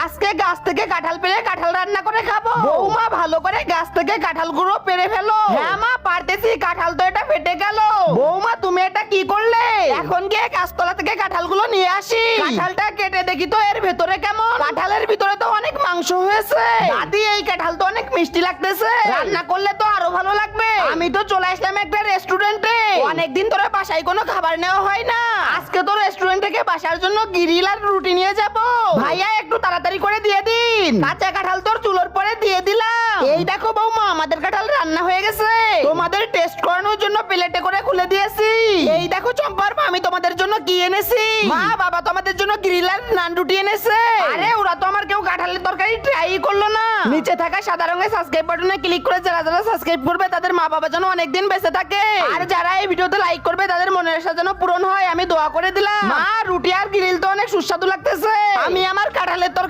আজকে গাছ থেকে কাঁঠাল পেড়ে কাঁঠাল রান্না করে খাবো। বৌমা ভালো করে গাছ থেকে কাঁঠাল গুঁড়ো পেড়ে ফেলো। হ্যাঁ মা পারতেছি, কাঁঠাল তো এটা ফেটে গেল। বৌমা তুমি এটা কি করলে? এখন গিয়ে গাছতলা থেকে কাঁঠালগুলো নিয়ে আসি। কাঁঠালটা কেটে দেখি তো এর ভেতরে কেমন। কাঁঠালের ভিতরে তো অনেক মাংস হয়েছে। দাদি এই কাঁঠাল তো অনেক মিষ্টি লাগতেছে, রান্না করলে তো আরো ভালো লাগবে। আমি তো চলে আসলাম একটা রেস্টুরেন্টে, অনেকদিন ধরে বাসায় কোনো খাবার নেওয়া হয় না। আজকে তো রেস্টুরেন্ট থেকে বাসার জন্য গ্রিল আর রুটি নিয়ে যাব। ভাইয়া একটু তাড়াতাড়ি করে দিয়ে দিন। কাঁচা কাঁঠাল তোর চুলোর পরে দিয়ে দিলাম। এই দেখো বৌমা আমাদের কাঁঠাল রান্না হয়ে গেছে। তোমাদের টেস্ট করানোর জন্য প্লেটে করে খুলে দিয়েছি। এই দেখো চম্পার মা আমি তোমাদের জন্য কি এনেছি। মা বাবা তোমাদের জন্য গ্রিল আর নান রুটি এনেছে। আরে ওরা তো আমার কেউ কাঁঠালের তরকারি ট্রাই করলো না। নিচে থাকা সাদা রঙের সাবস্ক্রাইব বাটনে ক্লিক করে যারা যারা সাবস্ক্রাইব করবে তাদের মা বাবা যেন অনেকদিন বেঁচে থাকে, আর যারা এই ভিডিওতে লাইক করবে তাদের মনের আশা যেন পূরণ হয়, আমি দোয়া করে দিলাম। মা রুটি আর গ্রিল তো অনেক সুস্বাদু লাগতেছে। আমি আমার কাঁঠালের তরকারি